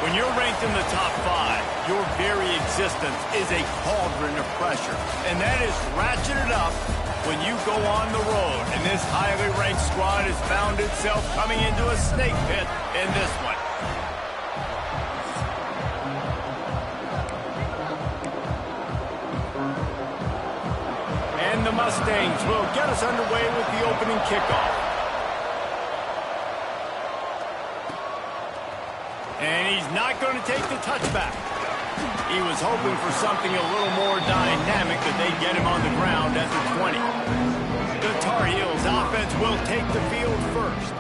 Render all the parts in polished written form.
When you're ranked in the top 5, your very existence is a cauldron of pressure. And that is ratcheted up when you go on the road. And this highly ranked squad has found itself coming into a snake pit in this one. And the Mustangs will get us underway with the opening kickoff. And he's not going to take the touchback. He was hoping for something a little more dynamic that they'd get him on the ground at the 20. The Tar Heels offense will take the field first.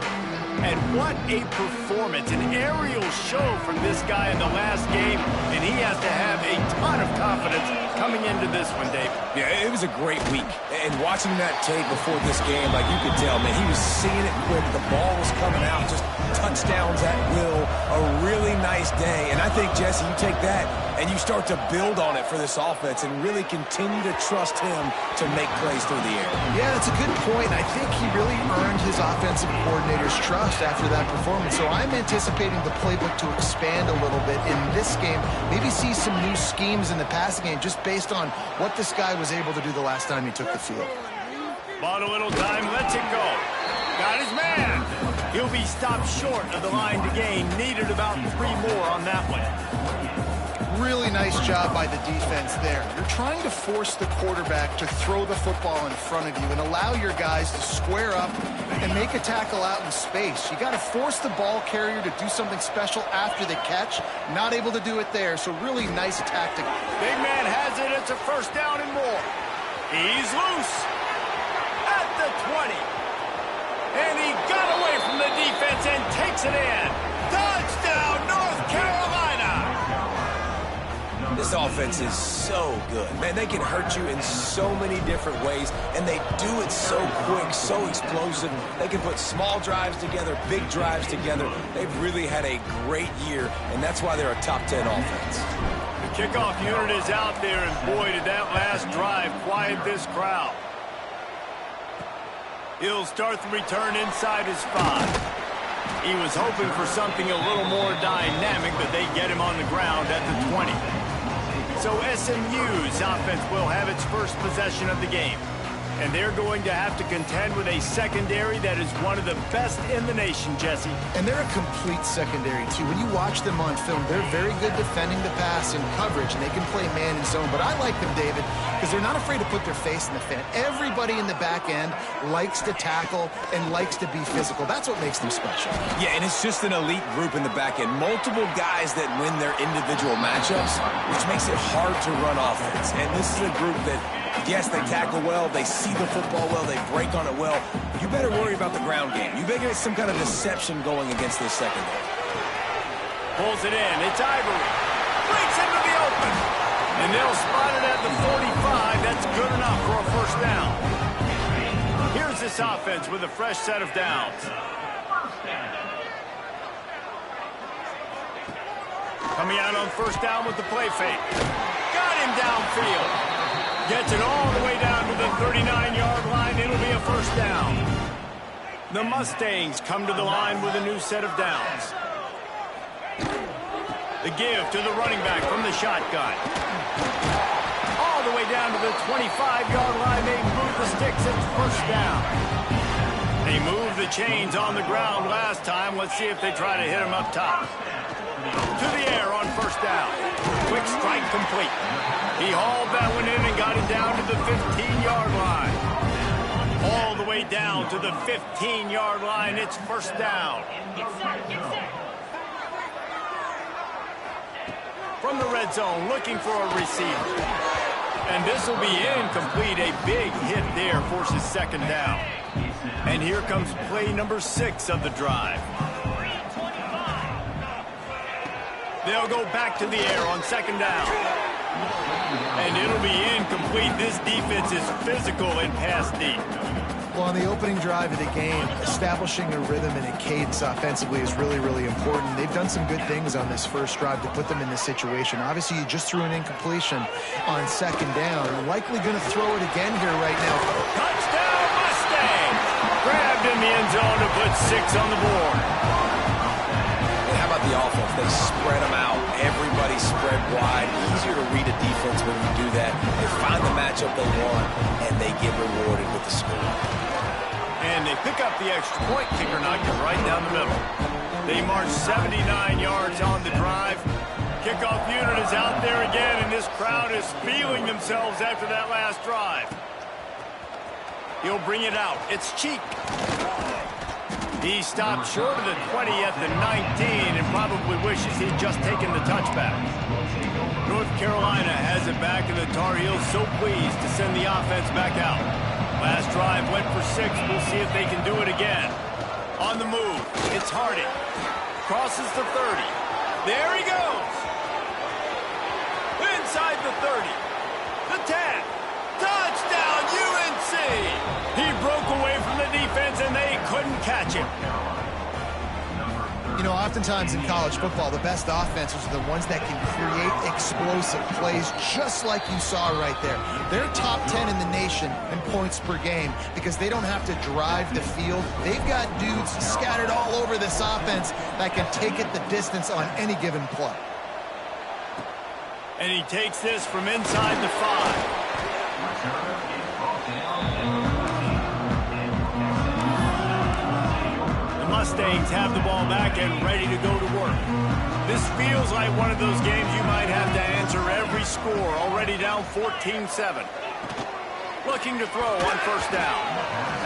And what a performance, an aerial show from this guy in the last game, and he has to have a ton of confidence coming into this one, Dave. Yeah, it was a great week. And watching that tape before this game, like you could tell, man, he was seeing it quick. The ball was coming out, just touchdowns at will. A really nice day. And I think, Jesse, you take that and you start to build on it for this offense and really continue to trust him to make plays through the air. Yeah, that's a good point. I think he really earned his offensive coordinator's trust after that performance. So I'm anticipating the playbook to expand a little bit in this game. Maybe see some new schemes in the passing game just based on what this guy was able to do the last time he took the field. Bought a little time, lets it go. Got his man. He'll be stopped short of the line to gain. Needed about 3 more on that one. Really nice job by the defense there. You're trying to force the quarterback to throw the football in front of you and allow your guys to square up and make a tackle out in space. You got to force the ball carrier to do something special after the catch. Not able to do it there, so really nice tactic. Big man has it. It's a first down and more. He's loose at the 20. And he got away from the defense and takes it in. Touchdown, North Carolina! This offense is so good. Man, they can hurt you in so many different ways, and they do it so quick, so explosive. They can put small drives together, big drives together. They've really had a great year, and that's why they're a top 10 offense. The kickoff unit is out there, and boy, did that last drive quiet this crowd. He'll start the return inside his 5. He was hoping for something a little more dynamic, but they get him on the ground at the 20. So SMU's offense will have its first possession of the game. And they're going to have to contend with a secondary that is one of the best in the nation, Jesse. And they're a complete secondary, too. When you watch them on film, they're very good defending the pass and coverage, and they can play man and zone. But I like them, David, because they're not afraid to put their face in the fan. Everybody in the back end likes to tackle and likes to be physical. That's what makes them special. Yeah, and it's just an elite group in the back end. Multiple guys that win their individual matchups, which makes it hard to run offense. And this is a group that, yes, they tackle well, they see the football well, they break on it well. You better worry about the ground game. You better get some kind of deception going against this secondary. Pulls it in. It's Ivory. Breaks into the open. And they'll spot it at the 45. That's good enough for a first down. Here's this offense with a fresh set of downs. Coming out on first down with the play fake. Got him downfield. Gets it all the way down to the 39-yard line. It'll be a first down. The Mustangs come to the line with a new set of downs. The give to the running back from the shotgun. All the way down to the 25-yard line. They move the sticks. It's first down. They moved the chains on the ground last time. Let's see if they try to hit them up top. To the air on first down. Quick strike complete. He hauled that one in and got it down to the 15-yard line. All the way down to the 15-yard line. It's first down. From the red zone, looking for a receiver. And this will be incomplete. A big hit there forces second down. And here comes play number 6 of the drive. They'll go back to the air on second down. And it'll be incomplete. This defense is physical and pass deep. Well, on the opening drive of the game, establishing a rhythm and a cadence offensively is really, really important. They've done some good things on this first drive to put them in this situation. Obviously, you just threw an incompletion on second down. Likely going to throw it again here right now. Touchdown, Mustang! Grabbed in the end zone to put 6 on the board. And how about the offense? They spread them out. read a defense when you do that. They find the matchup they want, and they get rewarded with the score. And they pick up the extra point. Kicker knocked it right down the middle. They march 79 yards on the drive. Kickoff unit is out there again, and this crowd is feeling themselves after that last drive. He'll bring it out. It's Cheek. He stopped short of the 20 at the 19 and probably wishes he'd just taken the touchback. North Carolina has it back, and the Tar Heels so pleased to send the offense back out. Last drive went for 6. We'll see if they can do it again. On the move, it's Harding. Crosses the 30. There he goes. Inside the 30. The 10. Touchdown, UNC! He broke away from the defense, and they couldn't catch him. You know, oftentimes in college football, the best offenses are the ones that can create explosive plays, just like you saw right there. They're top 10 in the nation in points per game because they don't have to drive the field. They've got dudes scattered all over this offense that can take it the distance on any given play. And he takes this from inside the 5. Mustangs have the ball back and ready to go to work. This feels like one of those games you might have to answer every score. Already down 14-7. Looking to throw on first down.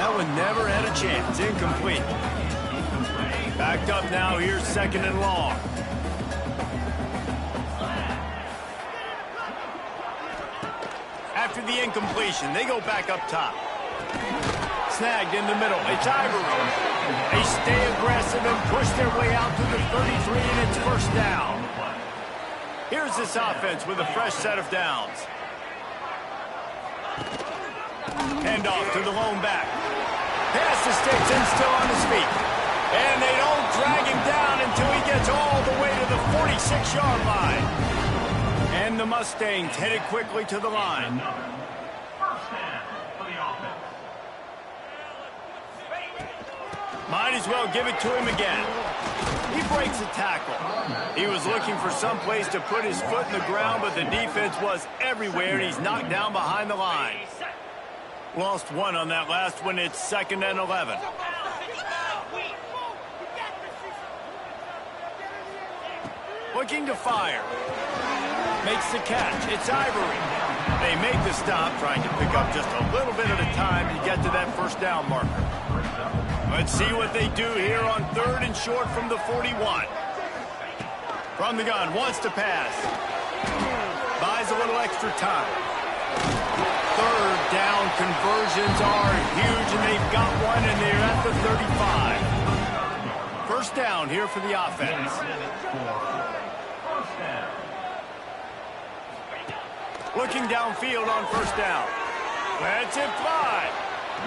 That one never had a chance. Incomplete. Backed up now. Here's second and long. After the incompletion, they go back up top. Snagged in the middle. It's Ivory. They stay aggressive and push their way out to the 33, and it's first down. Here's this offense with a fresh set of downs. Hand off to the lone back. Pass to Sticks and still on his feet. And they don't drag him down until he gets all the way to the 46-yard line. And the Mustangs headed quickly to the line. Might as well give it to him again. He breaks a tackle. He was looking for some place to put his foot in the ground, but the defense was everywhere, and he's knocked down behind the line. Lost one on that last one. It's 2nd and 11. Looking to fire. Makes the catch. It's Ivory. They make the stop, trying to pick up just a little bit at a time to get to that first down marker. Let's see what they do here on 3rd and short from the 41. From the gun, wants to pass. Buys a little extra time. 3rd down conversions are huge, and they've got one, and they're at the 35. First down here for the offense. Looking downfield on first down. That's it, fly.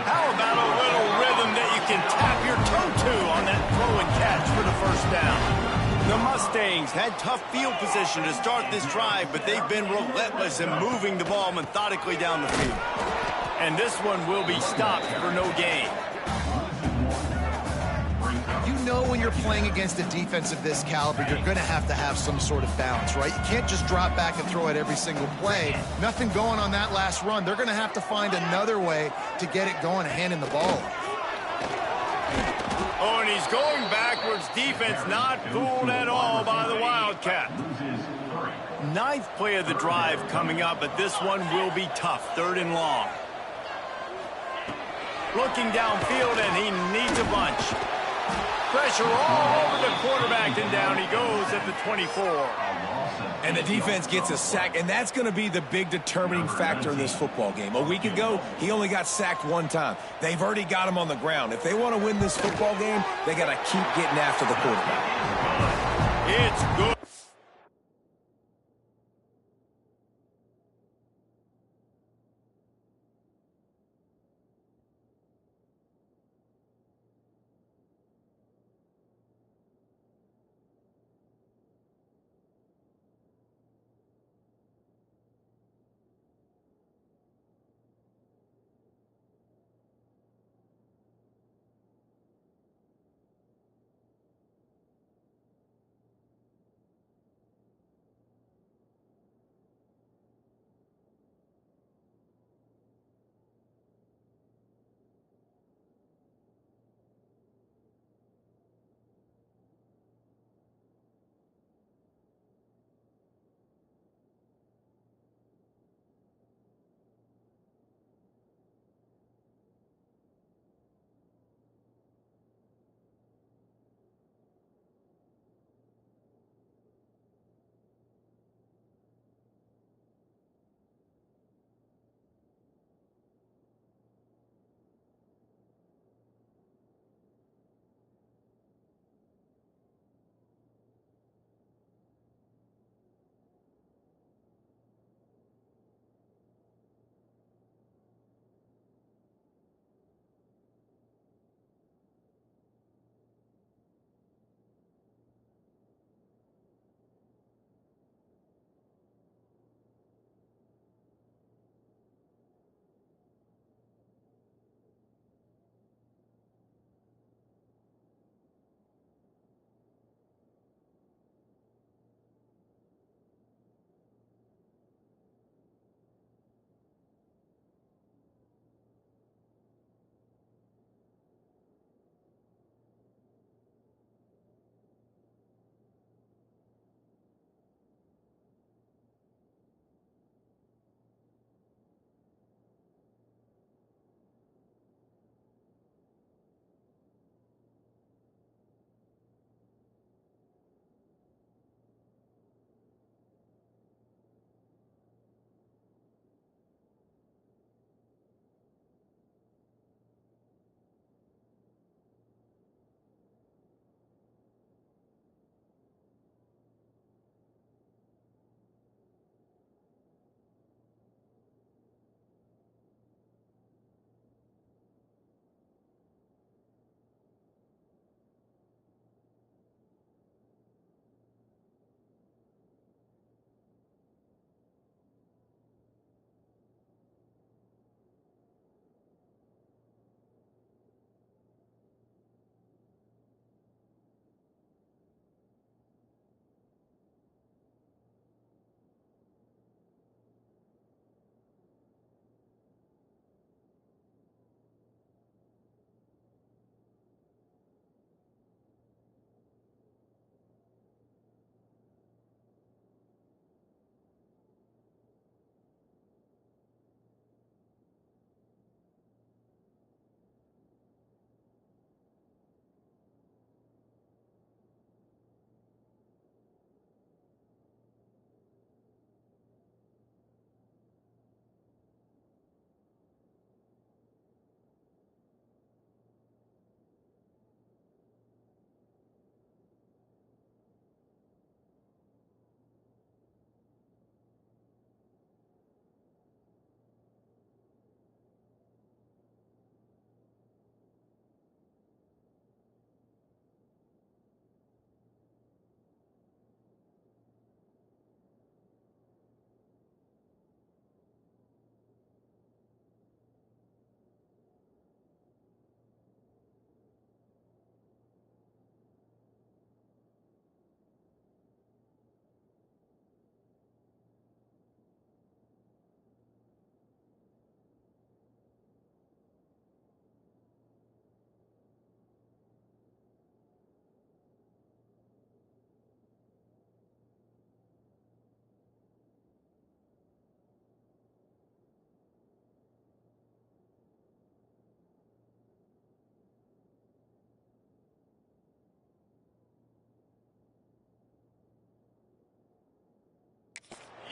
How about a little rhythm that you can tap your toe to on that throw and catch for the first down? The Mustangs had tough field position to start this drive, but they've been relentless in moving the ball methodically down the field. And this one will be stopped for no gain. You know when you're playing against a defense of this caliber, you're going to have some sort of balance, right? You can't just drop back and throw it every single play. Nothing going on that last run. They're going to have to find another way to get it going and handing the ball. Oh, and he's going backwards. Defense not fooled at all by the Wildcat. 9th play of the drive coming up, but this one will be tough. 3rd and long. Looking downfield, and he needs a bunch. Pressure all over the quarterback, and down he goes at the 24. And the defense gets a sack, and that's going to be the big determining factor in this football game. A week ago, he only got sacked one time. They've already got him on the ground. If they want to win this football game, they got to keep getting after the quarterback. It's good.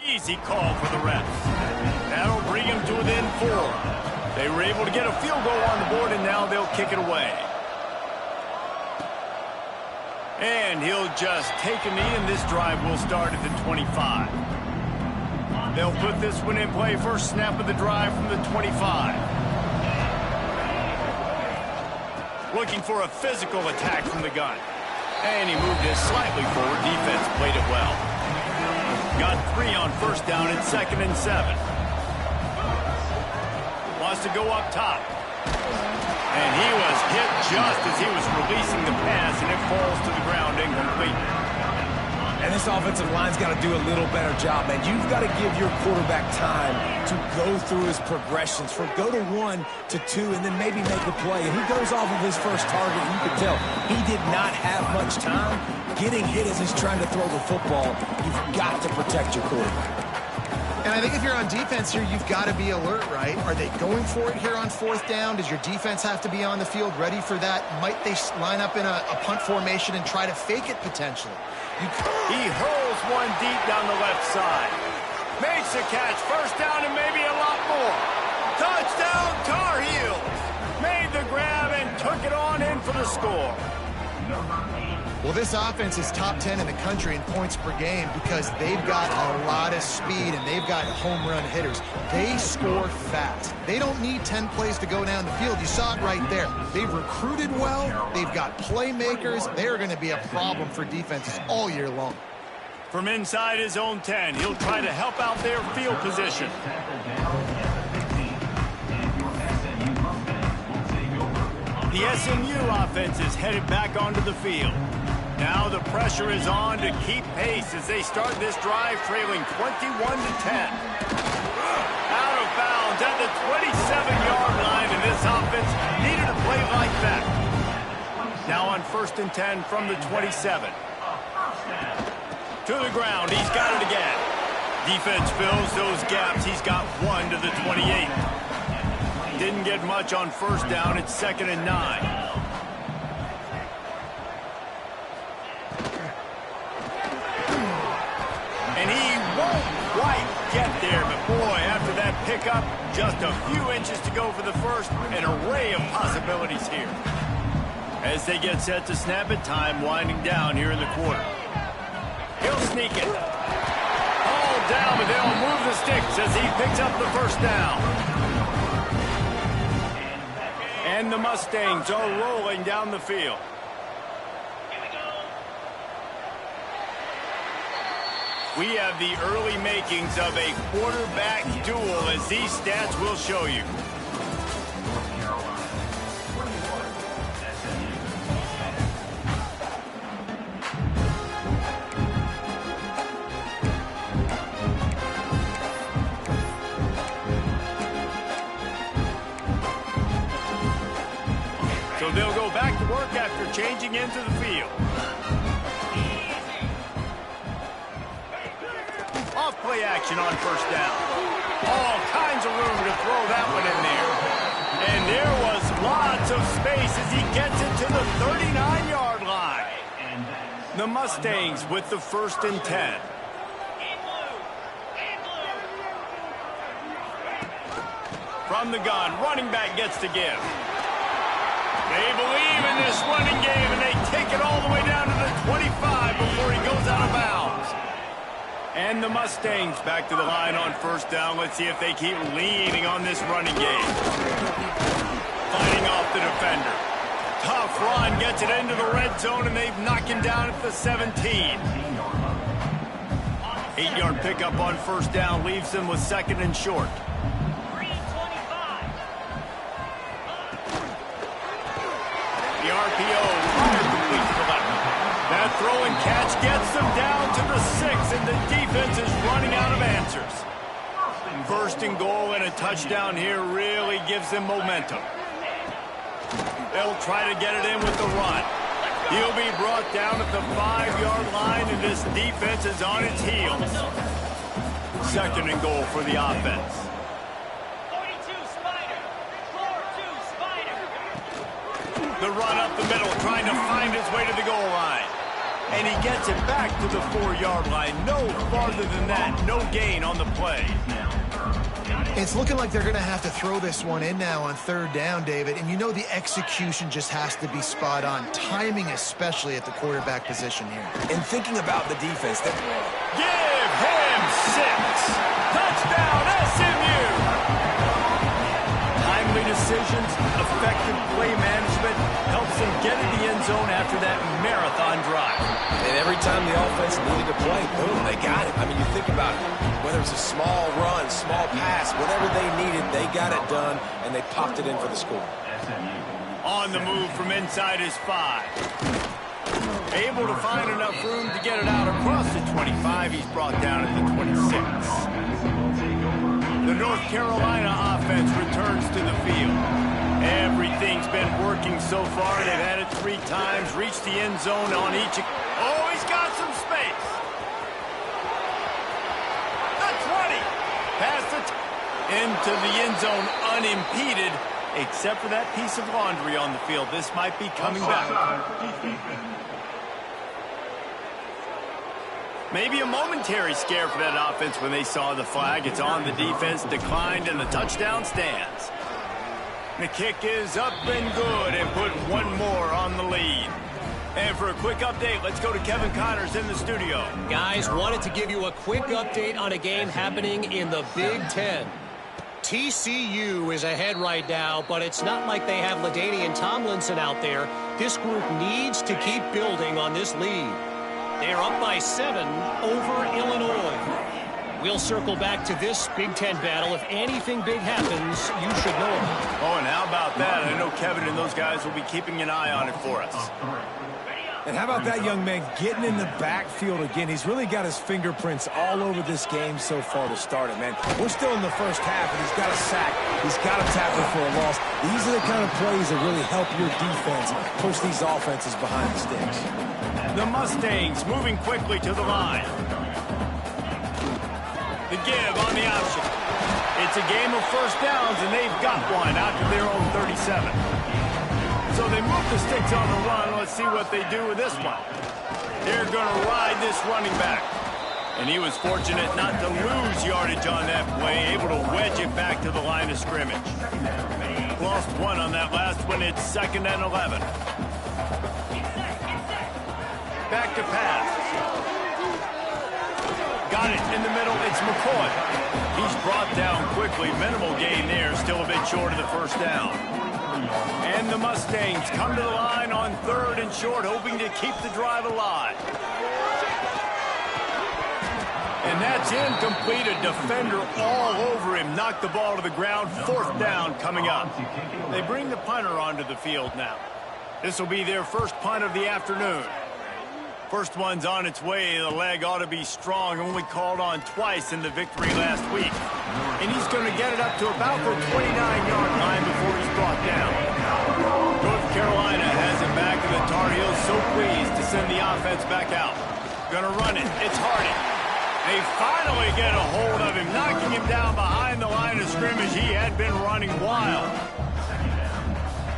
Easy call for the refs. That'll bring him to within 4. They were able to get a field goal on the board, and now they'll kick it away. And he'll just take a knee, and this drive will start at the 25. They'll put this one in play. First snap of the drive from the 25. Looking for a physical attack from the gun. And he moved it slightly forward. Defense played it well. Got 3 on first down and 2nd and 7. Wants to go up top. And he was hit just as he was releasing the pass, and it falls to the ground incomplete. And this offensive line's got to do a little better job, man. You've got to give your quarterback time to go through his progressions. For go to 1 to 2 and then maybe make a play. And he goes off of his first target. You can tell he did not have much time. Getting hit as he's trying to throw the football, you've got to protect your quarterback. And I think if you're on defense here, you've got to be alert, right? Are they going for it here on 4th down? Does your defense have to be on the field ready for that? Might they line up in a punt formation and try to fake it potentially? He hurls one deep down the left side. Makes a catch. First down and maybe a lot more. Touchdown, Tar Heels. Made the grab and took it on in for the score. Well, this offense is top 10 in the country in points per game because they've got a lot of speed and they've got home run hitters. They score fast. They don't need 10 plays to go down the field. You saw it right there. They've recruited well. They've got playmakers. They're going to be a problem for defenses all year long. From inside his own 10, he'll try to help out their field position. The SMU offense is headed back onto the field. Now the pressure is on to keep pace as they start this drive trailing 21 to 10. Out of bounds at the 27-yard line, and this offense needed a play like that. Now on 1st and 10 from the 27. To the ground, he's got it again. Defense fills those gaps. He's got 1 to the 28. Didn't get much on first down. It's 2nd and 9. And he won't quite get there, but boy, after that pickup, just a few inches to go for the first. An array of possibilities here. As they get set to snap it, time winding down here in the quarter. He'll sneak it. All down, but they'll move the sticks as he picks up the first down. And the Mustangs are rolling down the field. We have the early makings of a quarterback duel, as these stats will show you. So they'll go back to work after changing into the field. Off-play action on first down. All kinds of room to throw that one in there. And there was lots of space as he gets it to the 39-yard line. The Mustangs with the 1st and 10. From the gun, running back gets to give. They believe in this running game, and they take it all the way down to the 25 before he goes out of bounds. And the Mustangs back to the line on first down. Let's see if they keep leaning on this running game. Fighting off the defender. Tough run, gets it into the red zone, and they've knocked him down at the 17. 8-yard pickup on first down leaves them with 2nd and short. The RPO, complete to the left. That throw and catch gets them down to the 6, and the defense is running out of answers. 1st and goal and a touchdown here really gives them momentum. They'll try to get it in with the run. He'll be brought down at the 5-yard line, and this defense is on its heels. 2nd and goal for the offense. The run up the middle, trying to find his way to the goal line. And he gets it back to the 4-yard line. No farther than that. No gain on the play. It's looking like they're going to have to throw this one in now on third down, David. And you know the execution just has to be spot on. Timing especially at the quarterback position here. And thinking about the defense. Give him 6. Touchdown, SMU. Timely decisions, effective play management helps them get in the end zone after that marathon drive. And every time the offense needed to play, boom, they got it. I mean, you think about it. Whether it's a small run, small pass, whatever they needed, they got it done, and they popped it in for the score. On the move from inside his 5. Able to find enough room to get it out across the 25. He's brought down at the 26. The North Carolina offense returns to the field. Everything's been working so far. They've had it 3 times, reached the end zone on each. Oh, he's got some space. The 20. Past the into the end zone unimpeded, except for that piece of laundry on the field. This might be coming back. Maybe a momentary scare for that offense when they saw the flag. It's on the defense, declined, and the touchdown stands. The kick is up and good and put one more on the lead. And for a quick update, let's go to Kevin Connors in the studio. Guys, wanted to give you a quick update on a game happening in the Big Ten. TCU is ahead right now, but it's not like they have LaDainian Tomlinson out there. This group needs to keep building on this lead. They're up by 7 over Illinois. We'll circle back to this Big Ten battle. If anything big happens, you should know it. Oh, and how about that? I know Kevin and those guys will be keeping an eye on it for us. And how about that young man getting in the backfield again? He's really got his fingerprints all over this game so far to start it, man. We're still in the first half, and he's got a sack. He's got a tackle for a loss. These are the kind of plays that really help your defense push these offenses behind the sticks. The Mustangs moving quickly to the line. The give on the option. It's a game of first downs, and they've got one out to their own 37. So they move the sticks on the run. Let's see what they do with this one. They're going to ride this running back. And he was fortunate not to lose yardage on that play, able to wedge it back to the line of scrimmage. Lost 1 on that last one. It's 2nd and 11. Back to pass. Got it in the middle. It's McCoy. He's brought down quickly. Minimal gain there. Still a bit short of the first down. And the Mustangs come to the line on 3rd and short, hoping to keep the drive alive. And that's incomplete. A defender all over him. Knocked the ball to the ground. 4th down coming up. They bring the punter onto the field now. This will be their first punt of the afternoon. First one's on its way. The leg ought to be strong. Only called on twice in the victory last week. And he's going to get it up to about the 29-yard line before he's brought down. North Carolina has it back, and the Tar Heels so pleased to send the offense back out. Going to run it. It's Hardy. They finally get a hold of him, knocking him down behind the line of scrimmage. He had been running wild.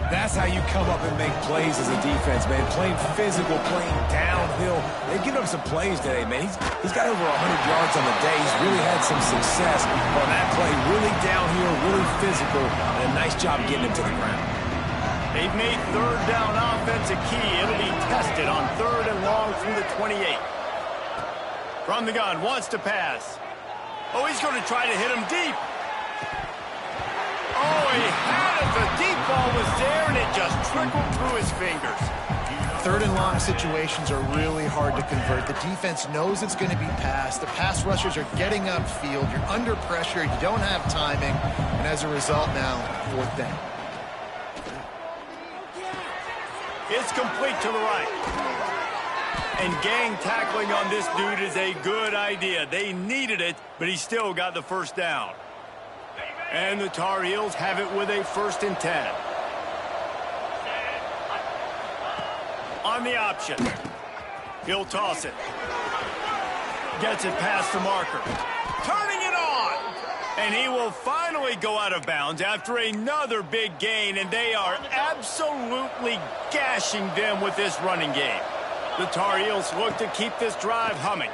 That's how you come up and make plays as a defense, man. Playing physical, playing downhill. They've given up some plays today, man. He's got over 100 yards on the day. He's really had some success on that play. Really downhill, really physical, and a nice job getting him to the ground. They've made 3rd down offense a key. It'll be tested on 3rd and long from the 28. From the gun, wants to pass. Oh, he's going to try to hit him deep. Oh, he had it. The deep ball was there, and it just trickled through his fingers. 3rd and long situations are really hard to convert. The defense knows it's going to be passed. The pass rushers are getting upfield. You're under pressure. You don't have timing. And as a result now, 4th down. It's complete to the right. And gang tackling on this dude is a good idea. They needed it, but he still got the first down. And the Tar Heels have it with a 1st and 10. On the option. He'll toss it. Gets it past the marker. Turning it on. And he will finally go out of bounds after another big gain, and they are absolutely gashing them with this running game. The Tar Heels look to keep this drive humming.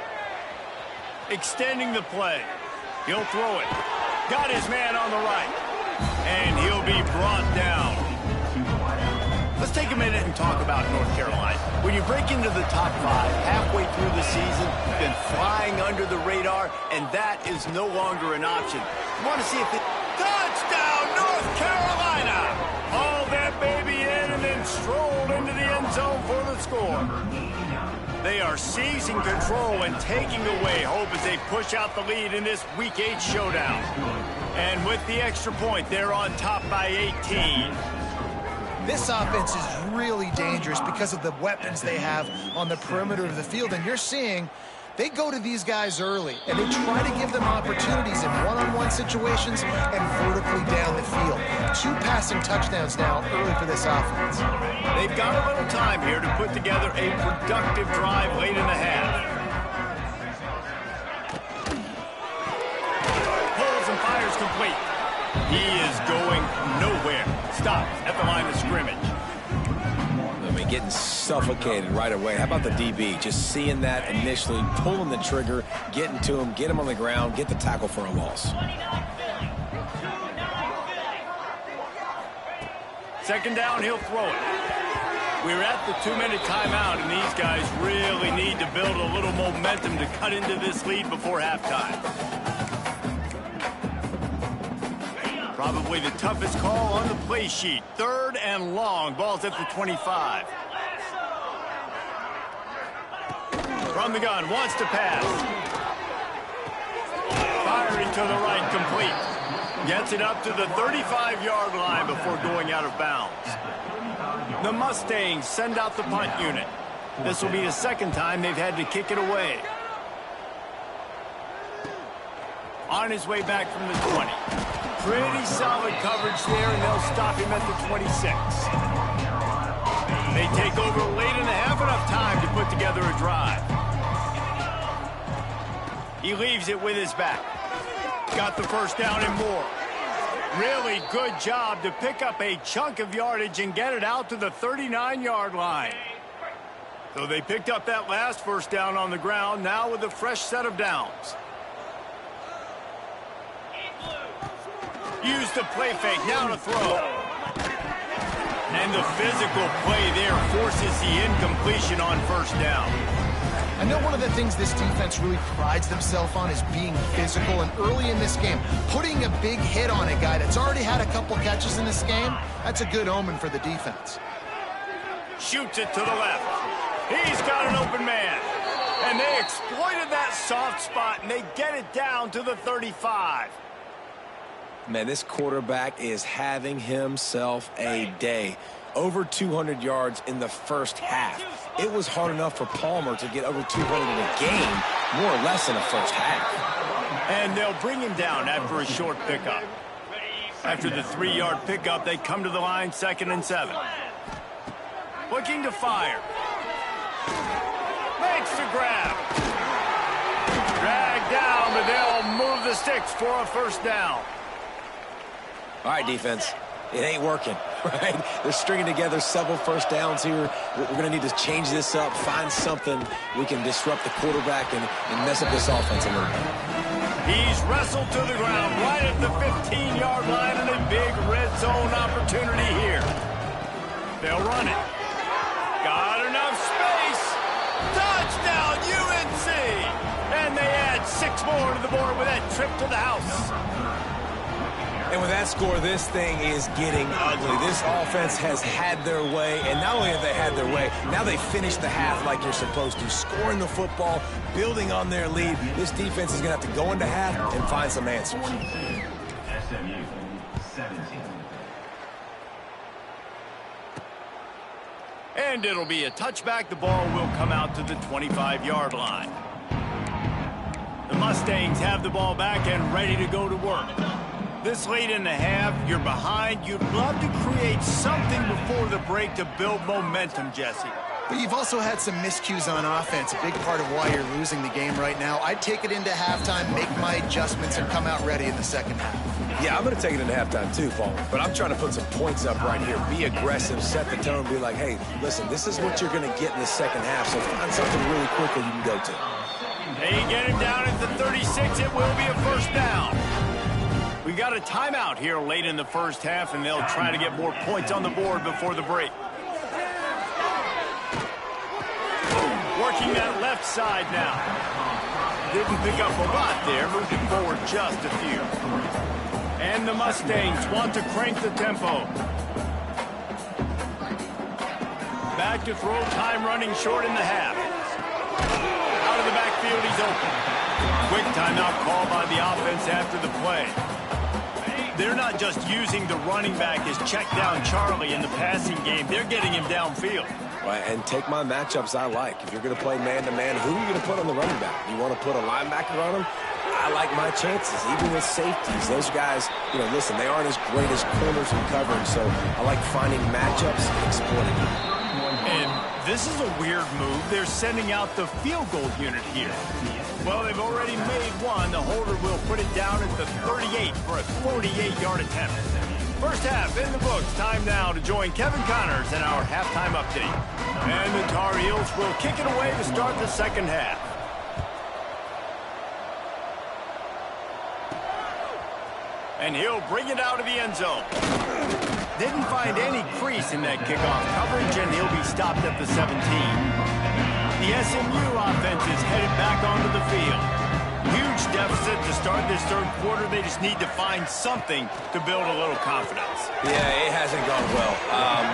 Extending the play. He'll throw it. Got his man on the right. And he'll be brought down. Let's take a minute and talk about North Carolina. When you break into the top 5 halfway through the season, you've been flying under the radar, and that is no longer an option. You want to see if it... Touchdown, North Carolina! Hauled that baby in and then strolled into the end zone for the score. They are seizing control and taking away hope as they push out the lead in this Week 8 showdown. And with the extra point, they're on top by 18. This offense is really dangerous because of the weapons they have on the perimeter of the field. And you're seeing they go to these guys early, and they try to give them opportunities in one-on-one situations and vertically down the field. 2 passing touchdowns now early for this offense. They've got a little time here to put together a productive drive late in the half. Pulls and fires complete. He is going nowhere. Stops at the line of scrimmage. I mean, getting suffocated right away. How about the DB? Just seeing that initially, pulling the trigger, getting to him, get him on the ground, get the tackle for a loss. Second down, he'll throw it. We're at the 2-minute timeout, and these guys really need to build a little momentum to cut into this lead before halftime. Probably the toughest call on the play sheet. 3rd and long. Ball's at the 25. From the gun, wants to pass. Firing to the right, complete. Gets it up to the 35-yard line before going out of bounds. The Mustangs send out the punt unit. This will be the second time they've had to kick it away. On his way back from the 20. Pretty solid coverage there, and they'll stop him at the 26. They take over late in the half, enough time to put together a drive. He leaves it with his back. Got the first down and more. Really good job to pick up a chunk of yardage and get it out to the 39-yard line. So they picked up that last first down on the ground, now with a fresh set of downs. Use the play fake, now to throw. And the physical play there forces the incompletion on first down. I know one of the things this defense really prides themselves on is being physical, and early in this game, putting a big hit on a guy that's already had a couple catches in this game, that's a good omen for the defense. Shoots it to the left. He's got an open man. And they exploited that soft spot, and they get it down to the 35. Man, this quarterback is having himself a day. Over 200 yards in the first half. It was hard enough for Palmer to get over 200 in a game, more or less in the first half. And they'll bring him down after a short pickup. After the 3-yard pickup, they come to the line, 2nd and 7. Looking to fire. Makes the grab. Dragged down, but they'll move the sticks for a first down. All right, defense. It ain't working, right? They're stringing together several first downs here. We're going to need to change this up, find something we can disrupt the quarterback and mess up this offense a little bit. He's wrestled to the ground right at the 15-yard line, and a big red zone opportunity here. They'll run it. Got enough space. Touchdown, UNC! And they add 6 more to the board with that trip to the house. And with that score, this thing is getting ugly. This offense has had their way, and not only have they had their way, now they finish the half like you're supposed to, scoring the football, building on their lead. This defense is going to have to go into half and find some answers. SMU 17. And it'll be a touchback. The ball will come out to the 25-yard line. The Mustangs have the ball back and ready to go to work. This late in the half, you're behind. You'd love to create something before the break to build momentum, Jesse. But you've also had some miscues on offense, a big part of why you're losing the game right now. I'd take it into halftime, make my adjustments, and come out ready in the second half. Yeah, I'm going to take it into halftime too, Paul. But I'm trying to put some points up right here. Be aggressive, set the tone, be like, hey, listen, this is what you're going to get in the second half, so find something really quickly you can go to. They get him down at the 36. It will be a first down. We got a timeout here late in the first half, and they'll try to get more points on the board before the break. Working that left side now. Didn't pick up a lot there, moved it forward just a few. And the Mustangs want to crank the tempo. Back to throw, time running short in the half. Out of the backfield, he's open. Quick timeout call by the offense after the play. They're not just using the running back as check down Charlie in the passing game. They're getting him downfield. Right, and take my matchups I like. If you're going to play man-to-man, who are you going to put on the running back? You want to put a linebacker on him? I like my chances, even with safeties. Those guys, listen, they aren't as great as corners and covering, so I like finding matchups and exploiting them. And this is a weird move. They're sending out the field goal unit here. Well, they've already made one. The holder will put it down at the 38 for a 48-yard attempt. First half in the books. Time now to join Kevin Connors in our halftime update. And the Tar Heels will kick it away to start the second half. And he'll bring it out of the end zone. Didn't find any crease in that kickoff coverage, and he'll be stopped at the 17. The SMU offense is headed back onto the field. Huge deficit to start this third quarter. They just need to find something to build a little confidence. Yeah, it hasn't gone well.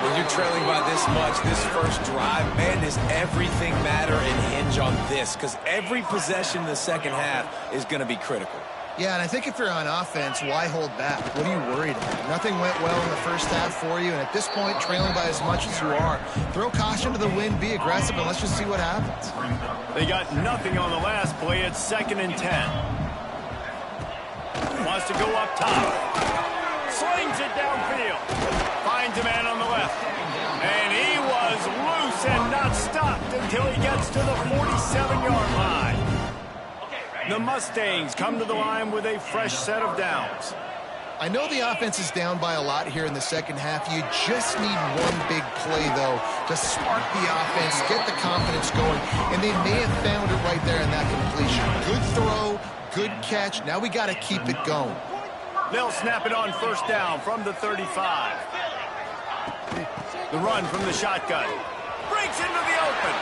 When you're trailing by this much, this first drive, man, does everything matter and hinge on this? Because every possession in the second half is going to be critical. Yeah, and I think if you're on offense, why hold back? What are you worried about? Nothing went well in the first half for you, and at this point, trailing by as much as you are, throw caution to the wind, be aggressive, and let's just see what happens. They got nothing on the last play. It's 2nd and 10. Wants to go up top. Slings it downfield. Finds a man on the left. And he was loose and not stopped until he gets to the 47-yard line. The Mustangs come to the line with a fresh set of downs. I know the offense is down by a lot here in the second half. You just need one big play, though, to spark the offense, get the confidence going, and they may have found it right there in that completion. Good throw, good catch. Now we got to keep it going. They'll snap it on first down from the 35. The run from the shotgun. Breaks into the open.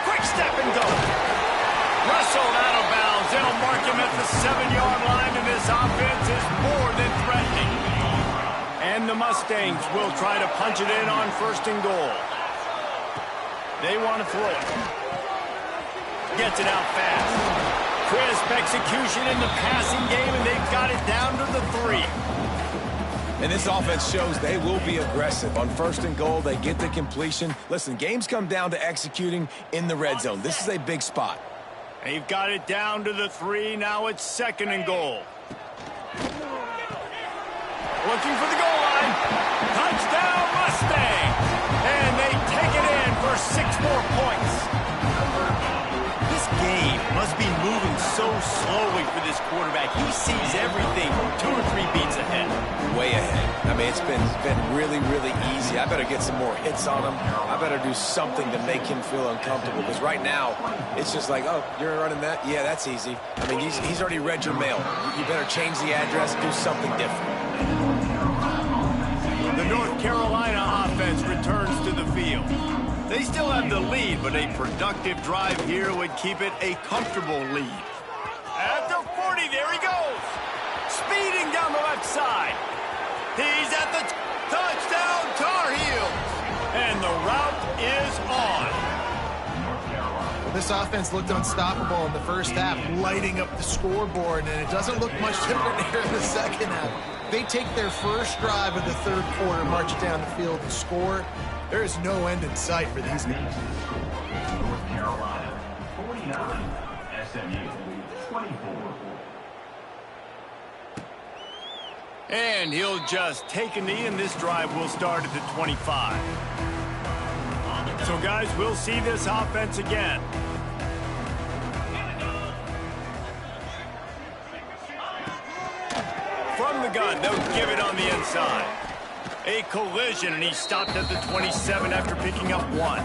Quick step and go. Wrestled out of bounds. They'll mark him at the 7-yard line, and this offense is more than threatening. And the Mustangs will try to punch it in on 1st and goal. They want to throw it. Gets it out fast. Crisp execution in the passing game, and they've got it down to the 3. And this offense shows they will be aggressive. On 1st and goal, they get the completion. Listen, games come down to executing in the red zone. This is a big spot. They've got it down to the 3. Now it's 2nd and goal. Looking for the goal line. Touchdown, Mustang. And they take it in for 6 more points. This game must be moving so slowly for this quarterback. He sees everything 2 or 3 beats ahead. Way ahead. I mean, it's been really, really easy. I better get some more hits on him. I better do something to make him feel uncomfortable. Because right now, it's just like, oh, you're running that? Yeah, that's easy. I mean, he's already read your mail. You better change the address, do something different. The North Carolina offense returns to the field. They still have the lead, but a productive drive here would keep it a comfortable lead. At the 40, there he goes. Speeding down the left side. He's at the touchdown, Tar Heels. And the route is on. Well, this offense looked unstoppable in the first half, lighting up the scoreboard, and it doesn't look much different here in the second half. They take their first drive of the third quarter, march down the field and score. There is no end in sight for these guys. North Carolina, 49. SMU, 24. And he'll just take a knee, and this drive will start at the 25. So, guys, we'll see this offense again. From the gun, they'll give it on the inside. A collision, and he stopped at the 27 after picking up 1.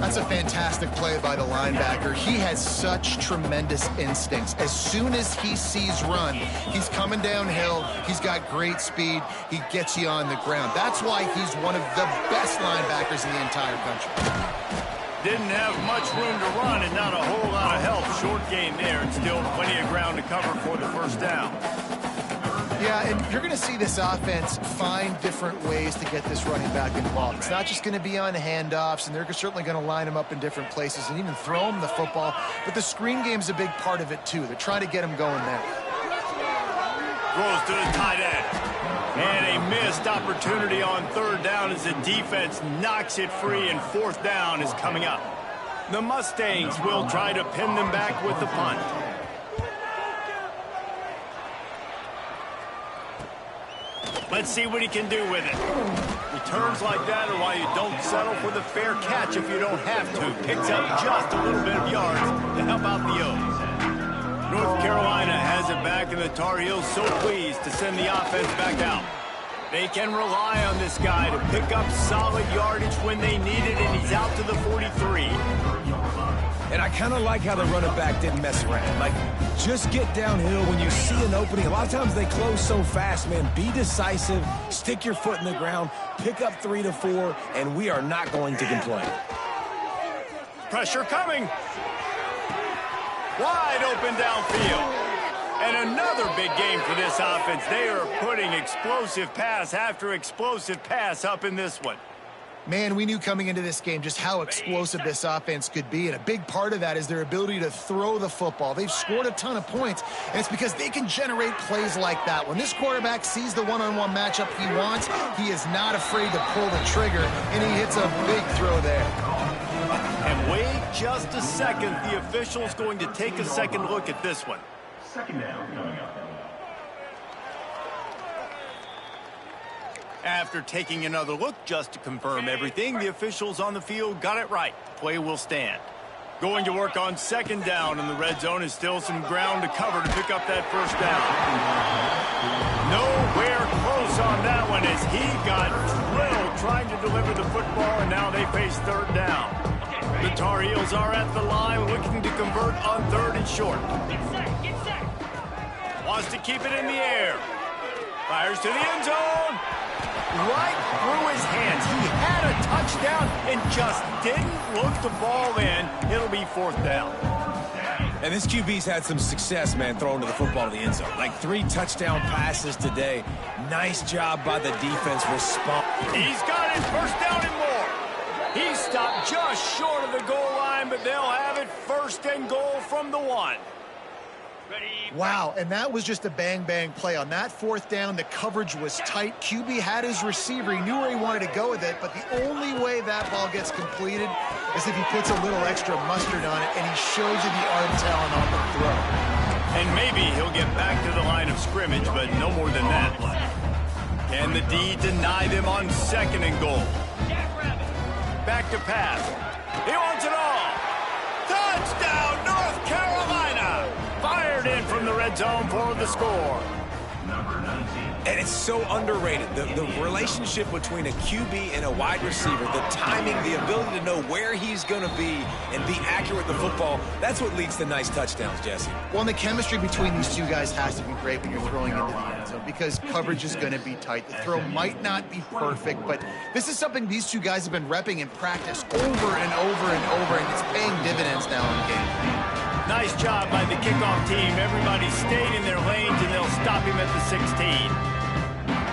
That's a fantastic play by the linebacker. He has such tremendous instincts. As soon as he sees run, he's coming downhill. He's got great speed. He gets you on the ground. That's why he's one of the best linebackers in the entire country. Didn't have much room to run and not a whole lot of help. Short gain there and still plenty of ground to cover for the first down. Yeah, and you're going to see this offense find different ways to get this running back involved. It's not just going to be on handoffs, and they're certainly going to line him up in different places and even throw him the football. But the screen game's a big part of it, too. They're trying to get him going there. Throws to the tight end. And a missed opportunity on 3rd down as the defense knocks it free, and 4th down is coming up. The Mustangs will try to pin them back with the punt. Let's see what he can do with it. Returns like that are why you don't settle for the fair catch if you don't have to. Picks up just a little bit of yards to help out the O's. North Carolina has it back, and the Tar Heels so pleased to send the offense back out. They can rely on this guy to pick up solid yardage when they need it, and he's out to the 43. And I kind of like how the running back didn't mess around. Like, just get downhill when you see an opening. A lot of times they close so fast, man. Be decisive, stick your foot in the ground, pick up 3 to 4, and we are not going to complain. Pressure coming. Wide open downfield. And another big game for this offense. They are putting explosive pass after explosive pass up in this one. Man, we knew coming into this game just how explosive this offense could be, and a big part of that is their ability to throw the football. They've scored a ton of points, and it's because they can generate plays like that. When this quarterback sees the one-on-one matchup he wants, he is not afraid to pull the trigger, and he hits a big throw there. And wait just a second. The official's going to take a second look at this one. 2nd down coming up. After taking another look just to confirm everything, the officials on the field got it right. Play will stand. Going to work on 2nd down, and the red zone is still some ground to cover to pick up that 1st down. Nowhere close on that one as he got drilled trying to deliver the football, and now they face 3rd down. The Tar Heels are at the line looking to convert on 3rd and short. Wants to keep it in the air. Fires to the end zone. Right through his hands. He had a touchdown and just didn't look the ball in. It'll be 4th down. And this QB's had some success, man, throwing to the football to the end zone. Like 3 touchdown passes today. Nice job by the defense responding. He's got it. 1st down and more. He stopped just short of the goal line, but they'll have it 1st and goal from the 1. Wow, and that was just a bang-bang play. On that 4th down, the coverage was tight. QB had his receiver. He knew where he wanted to go with it, but the only way that ball gets completed is if he puts a little extra mustard on it, and he shows you the arm talent on the throw. And maybe he'll get back to the line of scrimmage, but no more than that. Can the D deny them on 2nd and goal? Back to pass. He wants it all. Touchdown, North Carolina! Fired in from the red zone for the score. And it's so underrated. The relationship between a QB and a wide receiver, the timing, the ability to know where he's going to be and be accurate with the football, that's what leads to nice touchdowns, Jesse. Well, and the chemistry between these two guys has to be great when you're throwing into the end zone because coverage is going to be tight. The throw might not be perfect, but this is something these two guys have been repping in practice over and over and over, and it's paying dividends now in the game. Nice job by the kickoff team. Everybody stayed in their lanes, and they'll stop him at the 16.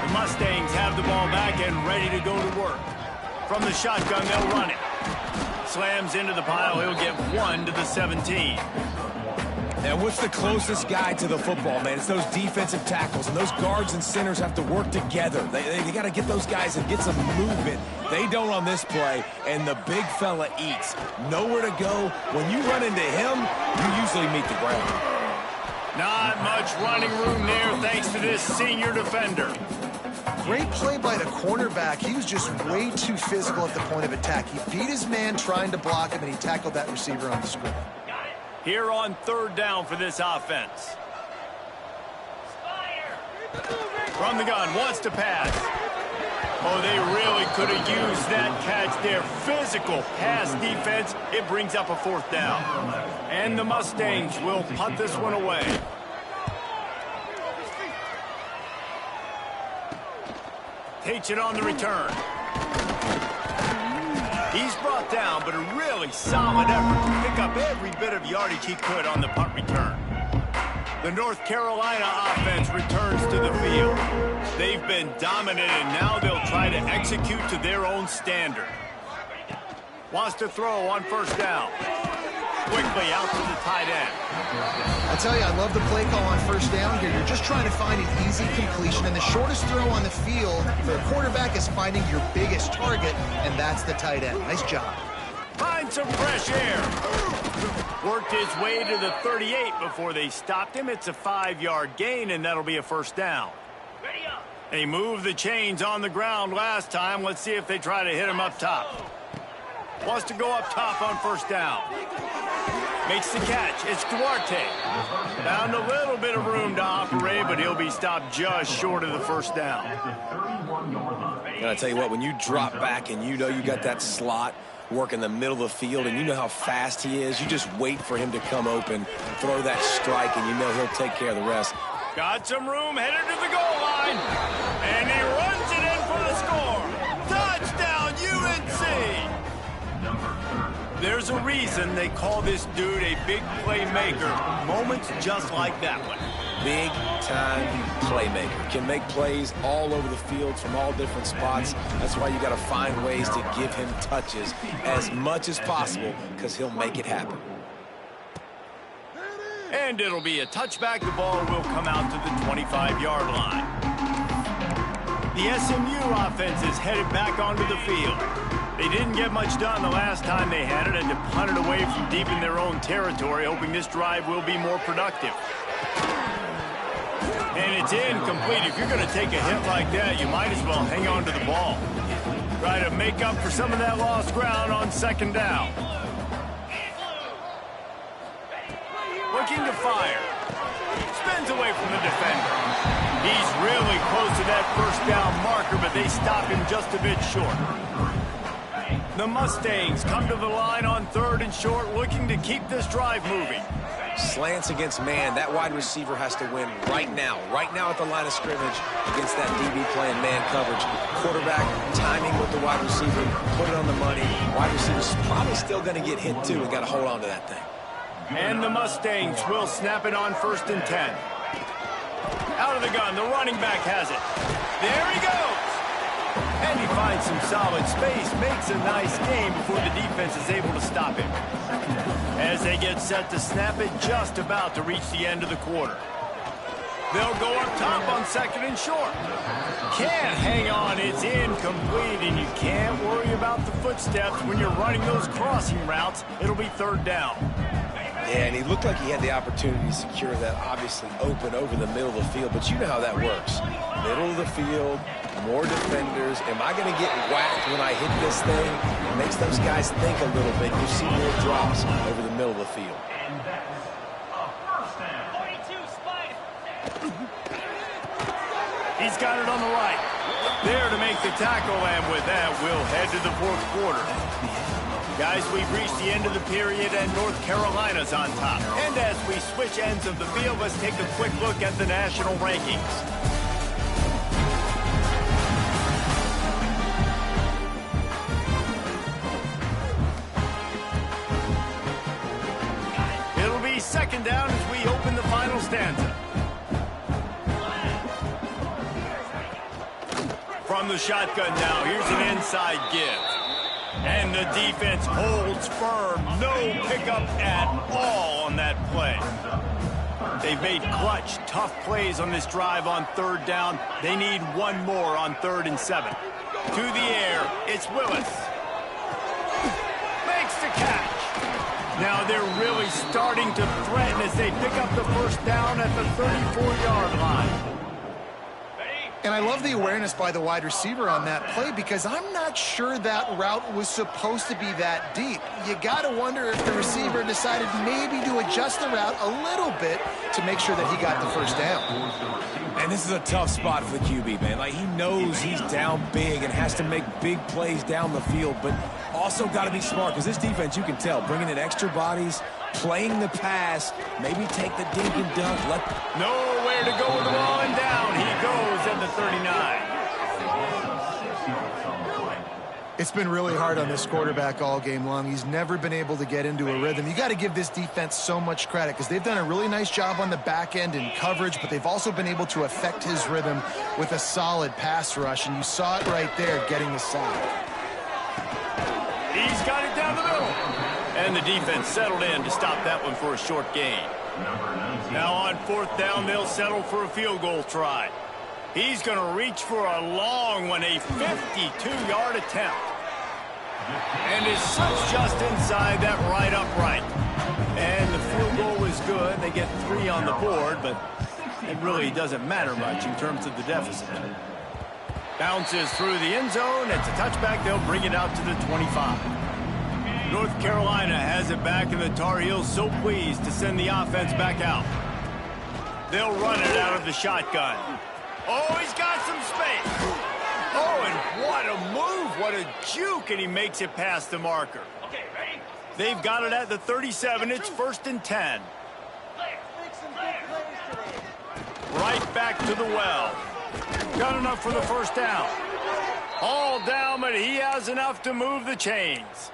The Mustangs have the ball back and ready to go to work. From the shotgun, they'll run it. Slams into the pile. He'll get 1 to the 17. And what's the closest guy to the football, man? It's those defensive tackles, and those guards and centers have to work together. They got to get those guys and get some movement. They don't on this play, and the big fella eats. Nowhere to go. When you run into him, you usually meet the ground. Not much running room there thanks to this senior defender. Great play by the cornerback. He was just way too physical at the point of attack. He beat his man trying to block him, and he tackled that receiver on the screen. Here on third down for this offense. From the gun, wants to pass. Oh, they really could have used that catch there. Physical pass defense. It brings up a fourth down. And the Mustangs will punt this one away. Takes it on the return. He's brought down, but a really solid effort to pick up every bit of yardage he could on the punt return. The North Carolina offense returns to the field. They've been dominant, and now they'll try to execute to their own standard. Wants to throw on first down. Quickly out to the tight end. I tell you, I love the play call on first down here. You're just trying to find an easy completion, and the shortest throw on the field for a quarterback is finding your biggest target, and that's the tight end. Nice job. Find some fresh air. Worked his way to the 38 before they stopped him. It's a 5-yard gain, and that'll be a first down. They moved the chains on the ground last time. Let's see if they try to hit him up top. Wants to go up top on first down. Makes the catch. It's Duarte. Found a little bit of room to operate, but he'll be stopped just short of the first down. And I tell you what, when you drop back and you know you got that slot work in the middle of the field and you know how fast he is, you just wait for him to come open, throw that strike, and you know he'll take care of the rest. Got some room, headed to the goal line. And he runs it in for the score. Touchdown, UNC! There's a reason they call this dude a big playmaker. Moments just like that one. Big-time playmaker. Can make plays all over the field from all different spots. That's why you got to find ways to give him touches as much as possible, because he'll make it happen. And it'll be a touchback. The ball will come out to the 25-yard line. The SMU offense is headed back onto the field. They didn't get much done the last time they had it, and to punt it away from deep in their own territory, hoping this drive will be more productive. And it's incomplete. If you're going to take a hit like that, you might as well hang on to the ball. Try to make up for some of that lost ground on second down. Looking to fire. Spins away from the defender. He's really close to that first down marker, but they stop him just a bit short. The Mustangs come to the line on third and short, looking to keep this drive moving. Slants against man. That wide receiver has to win right now at the line of scrimmage against that DB playing man coverage. Quarterback timing with the wide receiver, put it on the money. Wide receiver's probably still going to get hit too, and got to hold on to that thing. And the Mustangs will snap it on 1st and 10. Out of the gun, the running back has it. There he goes. And he finds some solid space, makes a nice game before the defense is able to stop him. As they get set to snap it, just about to reach the end of the quarter. They'll go up top on 2nd and short. Can't hang on, it's incomplete, and you can't worry about the footsteps when you're running those crossing routes. It'll be 3rd down. Yeah, and he looked like he had the opportunity to secure that, obviously open over the middle of the field, but you know how that works. Middle of the field, more defenders. Am I going to get whacked when I hit this thing? It makes those guys think a little bit. You see more drops over the middle of the field. He's got it on the right. There to make the tackle, and with that, we'll head to the 4th quarter. Guys, we've reached the end of the period, and North Carolina's on top. And as we switch ends of the field, let's take a quick look at the national rankings. It'll be 2nd down as we open the final stanza. From the shotgun now, here's an inside give. And the defense holds firm. No pickup at all on that play. They've made clutch, tough plays on this drive on 3rd down. They need one more on 3rd and 7. To the air, it's Willis. Makes the catch. Now they're really starting to threaten as they pick up the 1st down at the 34-yard line. And I love the awareness by the wide receiver on that play because I'm not sure that route was supposed to be that deep. You got to wonder if the receiver decided maybe to adjust the route a little bit to make sure that he got the first down. And this is a tough spot for the QB, man. Like, he knows he's down big and has to make big plays down the field, but also got to be smart because this defense, you can tell, bringing in extra bodies, playing the pass, maybe take the dink and dunk. Nowhere to go with the ball, and down he goes at the 39. It's been really hard on this quarterback all game long. He's never been able to get into a rhythm. You got to give this defense so much credit because they've done a really nice job on the back end in coverage, but they've also been able to affect his rhythm with a solid pass rush, and you saw it right there getting the sack. He's got it down the middle. And the defense settled in to stop that one for a short gain. Now on 4th down, they'll settle for a field goal try. He's going to reach for a long one, a 52-yard attempt. And his foot's just inside that right upright. And the field goal is good. They get 3 on the board, but it really doesn't matter much in terms of the deficit. Bounces through the end zone. It's a touchback. They'll bring it out to the 25. North Carolina has it back, and the Tar Heels so pleased to send the offense back out. They'll run it out of the shotgun. Oh, he's got some space. Oh, and what a move. What a juke, and he makes it past the marker. They've got it at the 37. It's 1st and 10. Right back to the well. Got enough for the first down. All down, but he has enough to move the chains.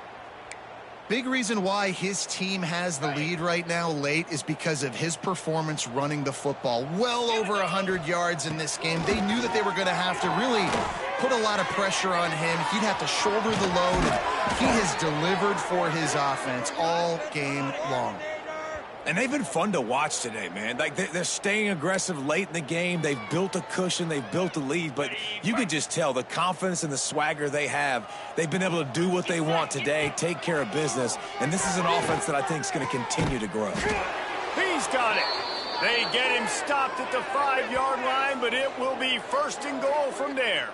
Big reason why his team has the lead right now late is because of his performance running the football. Well over 100 yards in this game. They knew that they were going to have to really put a lot of pressure on him. He'd have to shoulder the load. And he has delivered for his offense all game long. And they've been fun to watch today, man. Like, they're staying aggressive late in the game. They've built a cushion. They've built a lead. But you can just tell the confidence and the swagger they have. They've been able to do what they want today, take care of business. And this is an offense that I think is going to continue to grow. He's got it. They get him stopped at the 5-yard line, but it will be 1st and goal from there.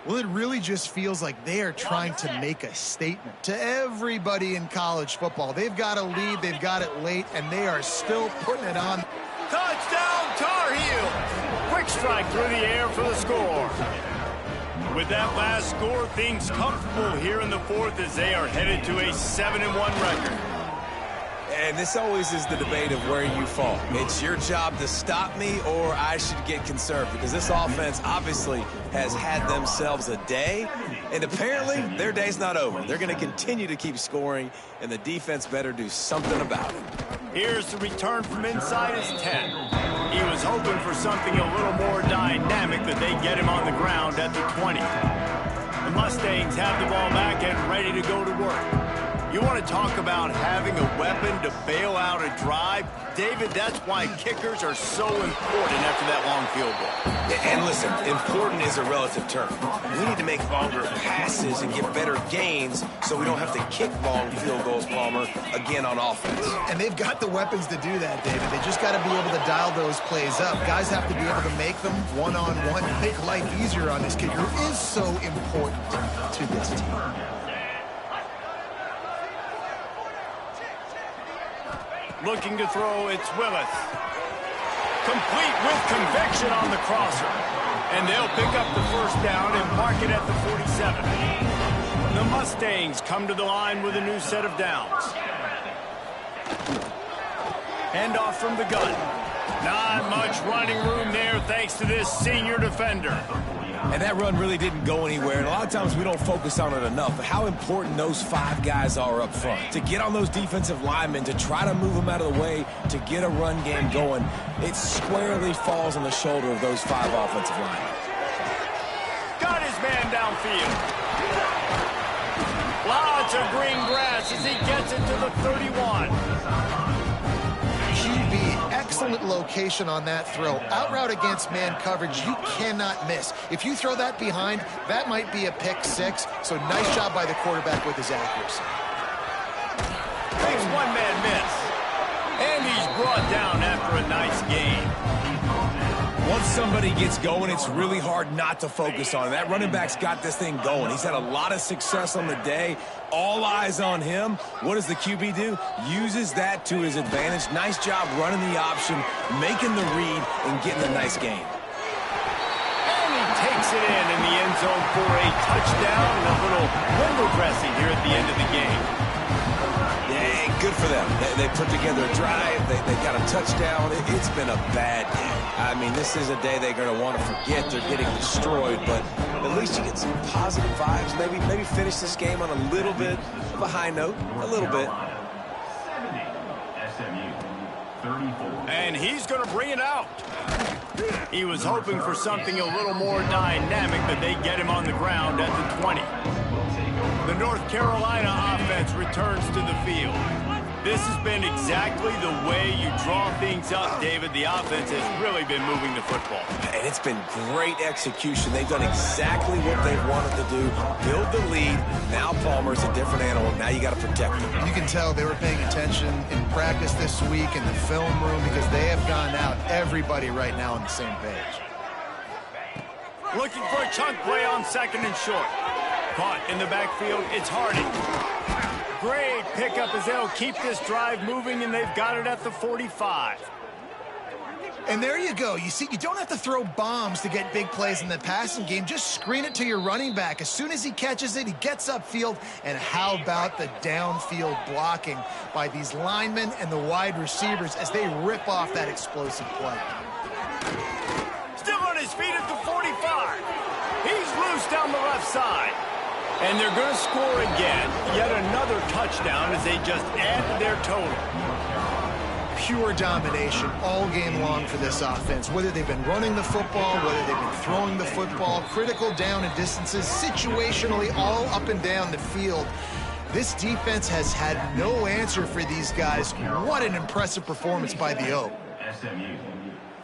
Well, it really just feels like they are trying to make a statement to everybody in college football. They've got a lead, they've got it late, and they are still putting it on. Touchdown, Tar Heels! Quick strike through the air for the score. With that last score, things comfortable here in the 4th as they are headed to a 7-1 record. And this always is the debate of where you fall. It's your job to stop me, or I should get conserved, because this offense obviously has had themselves a day, and apparently their day's not over. They're going to continue to keep scoring, and the defense better do something about it. Here's the return from inside his 10. He was hoping for something a little more dynamic, that they get him on the ground at the 20. The Mustangs have the ball back and ready to go to work. You want to talk about having a weapon to bail out a drive? David, that's why kickers are so important after that long field goal. And listen, important is a relative term. We need to make longer passes and get better gains so we don't have to kick long field goals, Palmer, again on offense. And they've got the weapons to do that, David. They just got to be able to dial those plays up. Guys have to be able to make them one-on-one, make life easier on this kicker, who is so important to this team. Looking to throw, it's Willis. Complete with conviction on the crosser. And they'll pick up the first down and mark it at the 47. The Mustangs come to the line with a new set of downs. Handoff from the gun. Not much running room there thanks to this senior defender. And that run really didn't go anywhere. And a lot of times we don't focus on it enough. But how important those 5 guys are up front. To get on those defensive linemen, to try to move them out of the way, to get a run game going, it squarely falls on the shoulder of those 5 offensive linemen. Got his man downfield. Lots of green grass as he gets it to the 31. QB, excellent location on that throw. Out route against man coverage, you cannot miss. If you throw that behind, that might be a pick 6. So nice job by the quarterback with his accuracy. Takes one-man miss. And he's brought down after a nice game. Once somebody gets going, it's really hard not to focus on it. That running back's got this thing going. He's had a lot of success on the day. All eyes on him. What does the QB do? Uses that to his advantage. Nice job running the option, making the read, and getting a nice gain. And he takes it in the end zone for a touchdown and a little window dressing here at the end of the game. Yeah, good for them. They put together a drive. They got a touchdown. It's been a bad day. I mean, this is a day they're going to want to forget. They're getting destroyed, but at least you get some positive vibes. Maybe finish this game on a little bit of a high note. A little bit. 70, SMU, 34. And he's going to bring it out. He was hoping for something a little more dynamic, but they get him on the ground at the 20. The North Carolina offense returns to the field. This has been exactly the way you draw things up, David. The offense has really been moving the football. And it's been great execution. They've done exactly what they've wanted to do. Build the lead. Now Palmer's a different animal. Now you got to protect him. You can tell they were paying attention in practice this week in the film room because they have gone out, everybody right now on the same page. Looking for a chunk play on 2nd and short. Caught in the backfield, it's Harding. Great pickup as they'll keep this drive moving, and they've got it at the 45. And there you go. You see, you don't have to throw bombs to get big plays in the passing game. Just screen it to your running back. As soon as he catches it, he gets upfield. And how about the downfield blocking by these linemen and the wide receivers as they rip off that explosive play? Still on his feet at the 45. He's loose down the left side. And they're going to score again. Yet another touchdown as they just add to their total. Pure domination all game long for this offense. Whether they've been running the football, whether they've been throwing the football, critical down and distances, situationally all up and down the field. This defense has had no answer for these guys. What an impressive performance by the O. SMU,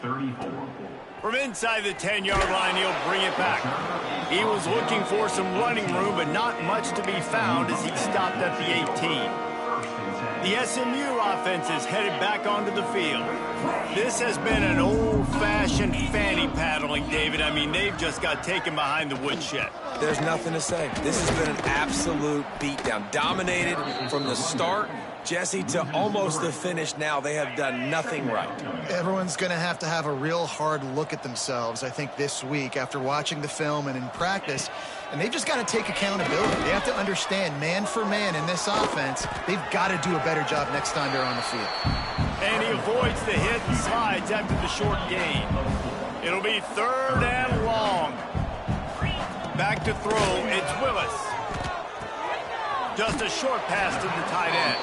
34. From inside the 10-yard line, he'll bring it back. He was looking for some running room, but not much to be found as he stopped at the 18. The SMU offense is headed back onto the field. This has been an old-fashioned fanny paddling, David. I mean, they've just got taken behind the woodshed. There's nothing to say. This has been an absolute beatdown. Dominated from the start, Jesse, to almost the finish now. They have done nothing right. Everyone's going to have a real hard look at themselves, I think, this week after watching the film and in practice. And they've just got to take accountability. They have to understand, man for man in this offense, they've got to do a better job next time they're on the field. And he avoids the hit and slides after the short gain. It'll be 3rd and long. Back to throw, it's Willis. Just a short pass to the tight end.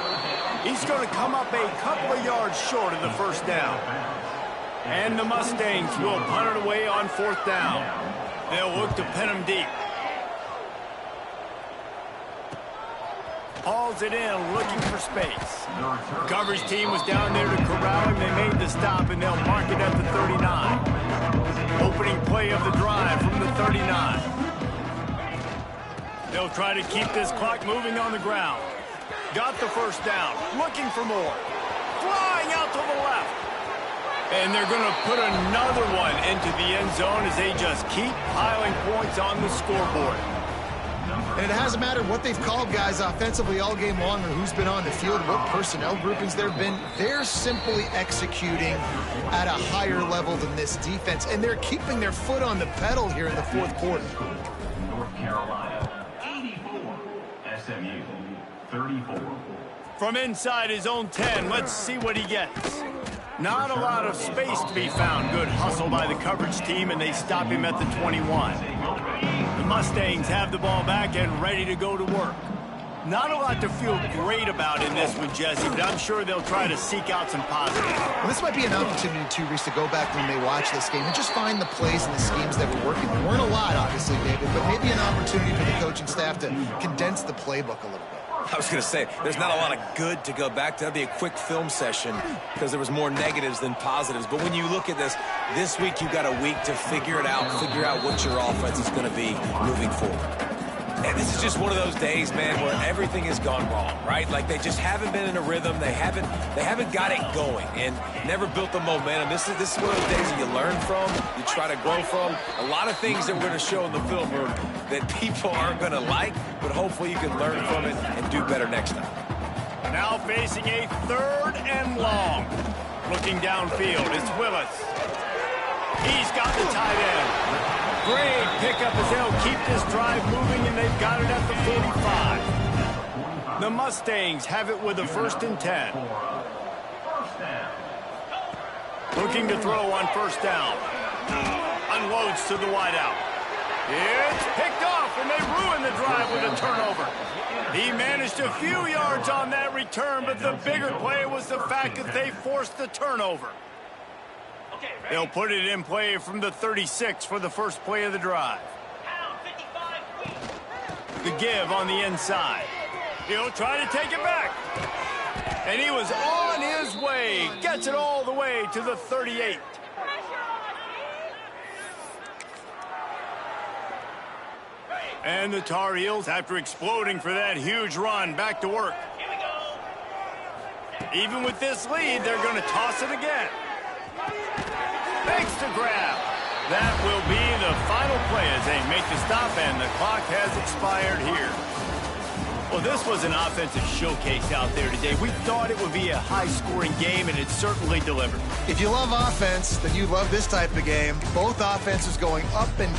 He's going to come up a couple of yards short of the 1st down. And the Mustangs will punt it away on 4th down. They'll look to pin him deep. Hauls it in, looking for space. Coverage team was down there to corral him. They made the stop, and they'll mark it at the 39. Opening play of the drive from the 39. They'll try to keep this clock moving on the ground. Got the 1st down, looking for more. Flying out to the left. And they're going to put another one into the end zone as they just keep piling points on the scoreboard. And it hasn't mattered what they've called guys offensively all game long or who's been on the field, what personnel groupings there have been. They're simply executing at a higher level than this defense, and they're keeping their foot on the pedal here in the 4th quarter. North Carolina, 84. SMU, 34. From inside his own 10, let's see what he gets. Not a lot of space to be found. Good hustle by the coverage team, and they stop him at the 21. The Mustangs have the ball back and ready to go to work. Not a lot to feel great about in this one, Jesse, but I'm sure they'll try to seek out some positives. Well, this might be an opportunity, too, Reese, to go back when they watch this game and just find the plays and the schemes that were working. There weren't a lot, obviously, David, but maybe an opportunity for the coaching staff to condense the playbook a little bit. I was going to say, there's not a lot of good to go back to. That'd be a quick film session because there was more negatives than positives. But when you look at this week you've got a week to figure it out, figure out what your offense is going to be moving forward. And this is just one of those days, man, where everything has gone wrong, right? Like they just haven't been in a rhythm. They haven't got it going and never built the momentum. This is one of those days that you learn from, you try to grow from. A lot of things that we're going to show in the film room that people aren't going to like, but hopefully you can learn from it and do better next time. Now facing a 3rd and long. Looking downfield, it's Willis. He's got the tight end. Great pickup as they'll keep this drive moving, and they've got it at the 45. The Mustangs have it with a 1st and 10. Looking to throw on 1st down. Unloads to the wideout. It's picked off, and they ruin the drive with a turnover. He managed a few yards on that return, but the bigger play was the fact that they forced the turnover. They'll put it in play from the 36 for the first play of the drive. The give on the inside. He'll try to take it back. And he was on his way. Gets it all the way to the 38. And the Tar Heels, after exploding for that huge run, back to work. Even with this lead, they're going to toss it again. Makes the grab. That will be the final play as they make the stop, and the clock has expired here. Well, this was an offensive showcase out there today. We thought it would be a high-scoring game, and it certainly delivered. If you love offense, then you love this type of game. Both offenses going up and